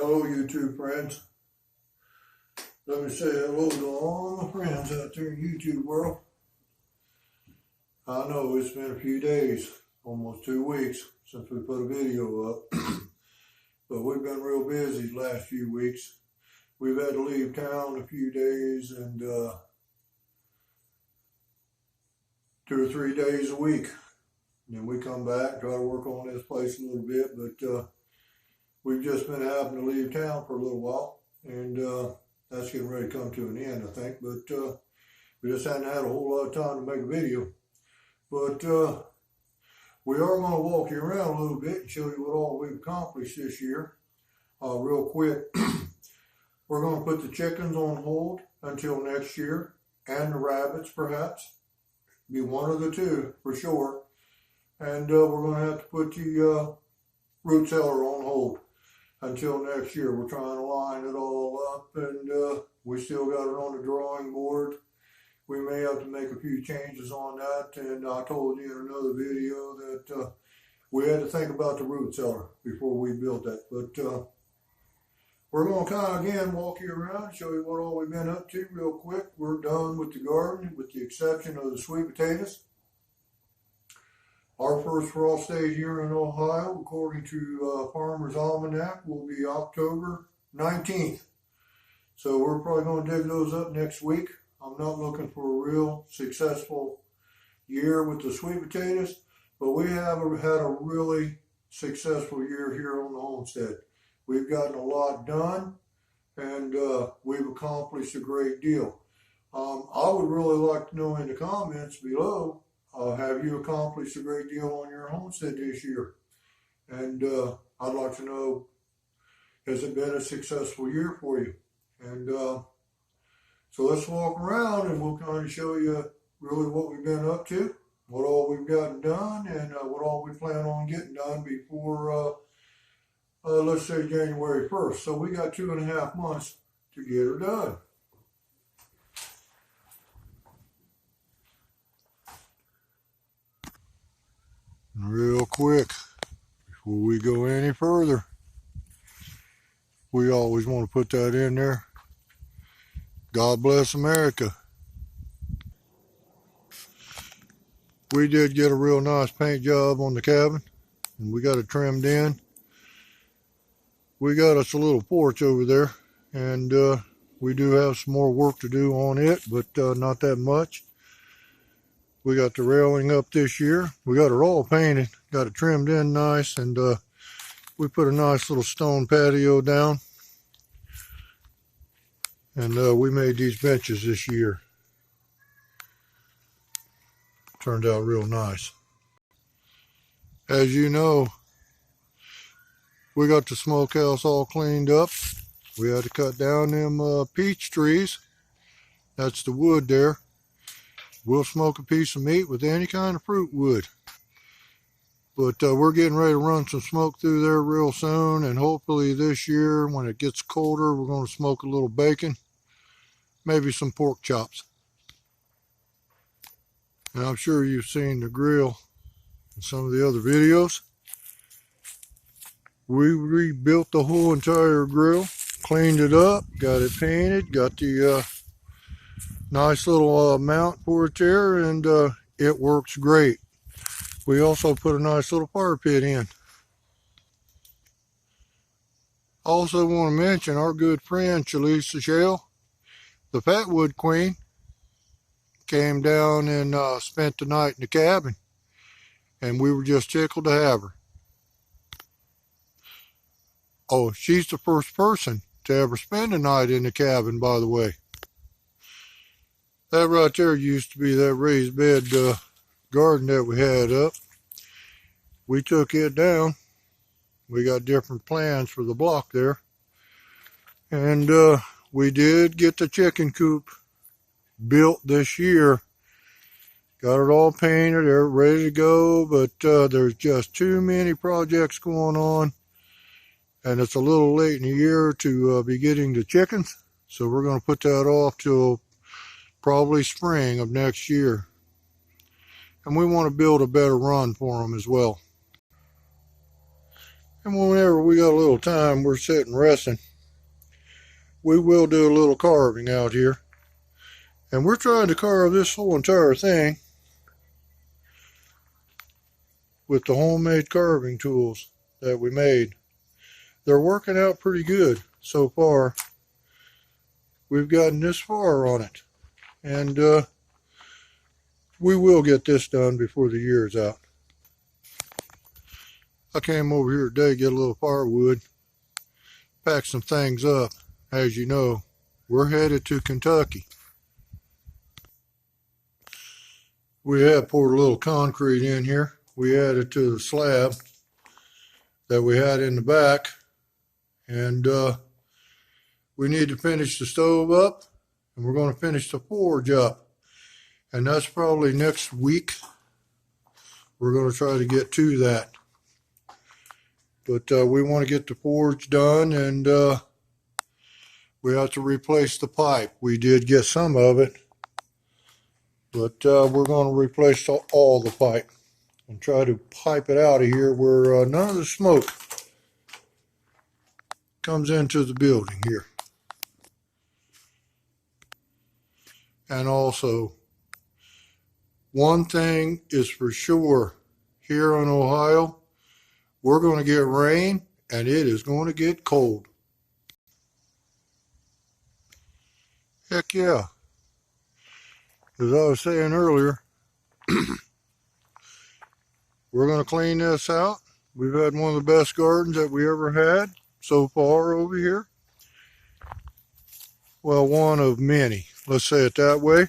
Hello YouTube friends. Let me say hello to all my friends out there in YouTube world. I know it's been a few days, almost 2 weeks since we put a video up, but we've been real busy the last few weeks. We've had to leave town a few days and 2 or 3 days a week. And then we come back, try to work on this place a little bit, but we've just been having to leave town for a little while, and that's getting ready to come to an end, I think. But we just hadn't had a whole lot of time to make a video. But we are going to walk you around a little bit and show you what all we've accomplished this year. Real quick, we're going to put the chickens on hold until next year, and the rabbits perhaps. Be one of the two for sure. And we're going to have to put the root cellar on hold until next year. We're trying to line it all up, and we still got it on the drawing board. We may have to make a few changes on that, and I told you in another video that we had to think about the root cellar before we built that. But we're going to kind of again walk you around and show you what all we've been up to real quick. We're done with the garden with the exception of the sweet potatoes. Our first frost day here in Ohio, according to Farmer's Almanac, will be October 19th. So we're probably going to dig those up next week. I'm not looking for a real successful year with the sweet potatoes, but we have had a really successful year here on the homestead. We've gotten a lot done, and we've accomplished a great deal. I would really like to know in the comments below, have you accomplished a great deal on your homestead this year? And I'd like to know, has it been a successful year for you? And so let's walk around and we'll kind of show you really what we've been up to, what all we've gotten done, and what all we plan on getting done before, let's say January 1st. So we got 2.5 months to get her done. Real quick, before we go any further, we always want to put that in there. God bless America. We did get a real nice paint job on the cabin, and we got it trimmed in. We got us a little porch over there, and we do have some more work to do on it, but not that much. We got the railing up this year. We got it all painted, got it trimmed in nice, and we put a nice little stone patio down. And we made these benches this year. Turned out real nice. As you know, we got the smokehouse all cleaned up. We had to cut down them peach trees. That's the wood there. We'll smoke a piece of meat with any kind of fruit wood. But we're getting ready to run some smoke through there real soon, and hopefully this year, when it gets colder, we're going to smoke a little bacon, maybe some pork chops. And I'm sure you've seen the grill in some of the other videos. We rebuilt the whole entire grill, cleaned it up, got it painted, got the nice little mount for it there, and it works great. We also put a nice little fire pit in. Also want to mention our good friend Shalisa Shell, the Fatwood Queen, came down and spent the night in the cabin, and we were just tickled to have her. Oh, she's the first person to ever spend a night in the cabin, by the way. That right there used to be that raised bed garden that we had up. We took it down. We got different plans for the block there. And we did get the chicken coop built this year. Got it all painted, they're ready to go, but there's just too many projects going on. And it's a little late in the year to be getting the chickens. So we're going to put that off till probably spring of next year. And we want to build a better run for them as well. And whenever we got a little time, we're sitting resting, we will do a little carving out here. And we're trying to carve this whole entire thing with the homemade carving tools that we made. They're working out pretty good so far. We've gotten this far on it. And we will get this done before the year is out. I came over here today to get a little firewood, pack some things up. As you know, we're headed to Kentucky. We have poured a little concrete in here. We added to the slab that we had in the back. And we need to finish the stove up, and we're going to finish the forge up. And that's probably next week. We're going to try to get to that. But we want to get the forge done, and we have to replace the pipe. We did get some of it, but we're going to replace all the pipe and try to pipe it out of here where none of the smoke comes into the building here. And also, one thing is for sure, here in Ohio, we're going to get rain, and it is going to get cold. Heck yeah. As I was saying earlier, we're going to clean this out. We've had one of the best gardens that we ever had so far over here. Well, one of many, let's say it that way.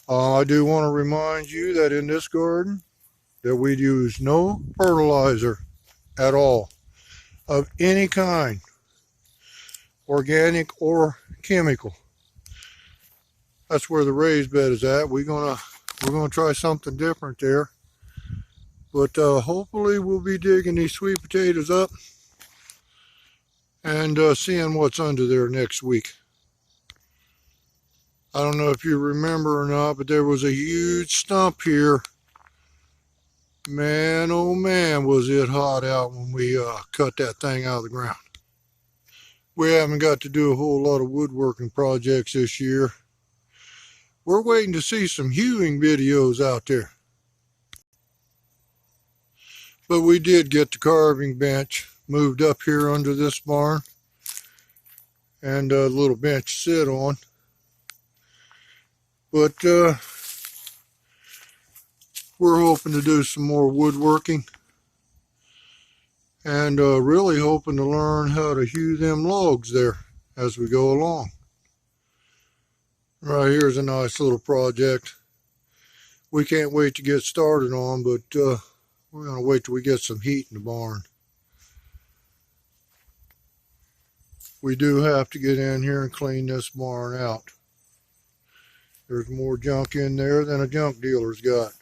I do want to remind you that in this garden, that we use no fertilizer at all of any kind, organic or chemical. That's where the raised bed is at. We're gonna try something different there. But hopefully we'll be digging these sweet potatoes up and seeing what's under there next week. I don't know if you remember or not, but there was a huge stump here. Man, oh man, was it hot out when we cut that thing out of the ground. We haven't got to do a whole lot of woodworking projects this year. We're waiting to see some hewing videos out there. But we did get the carving bench moved up here under this barn. And a little bench to sit on. But we're hoping to do some more woodworking. And really hoping to learn how to hew them logs there as we go along. Right here's a nice little project. We can't wait to get started on, but we're going to wait till we get some heat in the barn. We do have to get in here and clean this barn out. There's more junk in there than a junk dealer's got.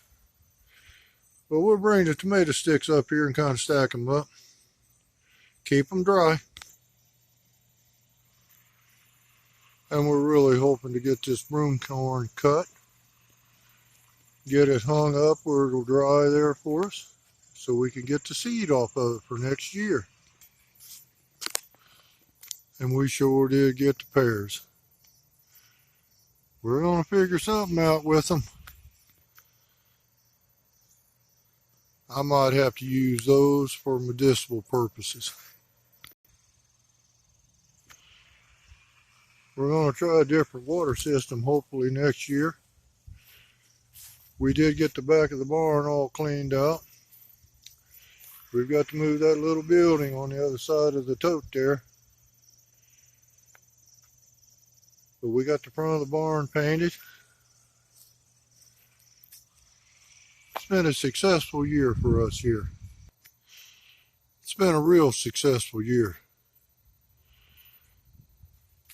But we'll bring the tomato sticks up here and kind of stack them up. Keep them dry. And we're really hoping to get this broom corn cut. Get it hung up where it'll dry there for us, so we can get the seed off of it for next year. And we sure did get the pears. We're going to figure something out with them. I might have to use those for medicinal purposes. We're going to try a different water system hopefully next year. We did get the back of the barn all cleaned out. We've got to move that little building on the other side of the tote there. But we got the front of the barn painted. It's been a successful year for us here. It's been a real successful year.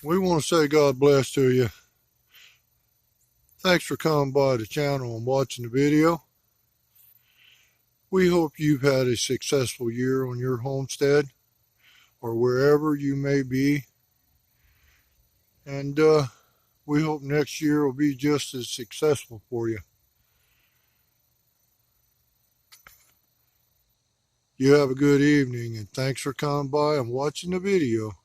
We want to say God bless to you. Thanks for coming by the channel and watching the video. We hope you've had a successful year on your homestead or wherever you may be. And we hope next year will be just as successful for you. You have a good evening, and thanks for coming by and watching the video.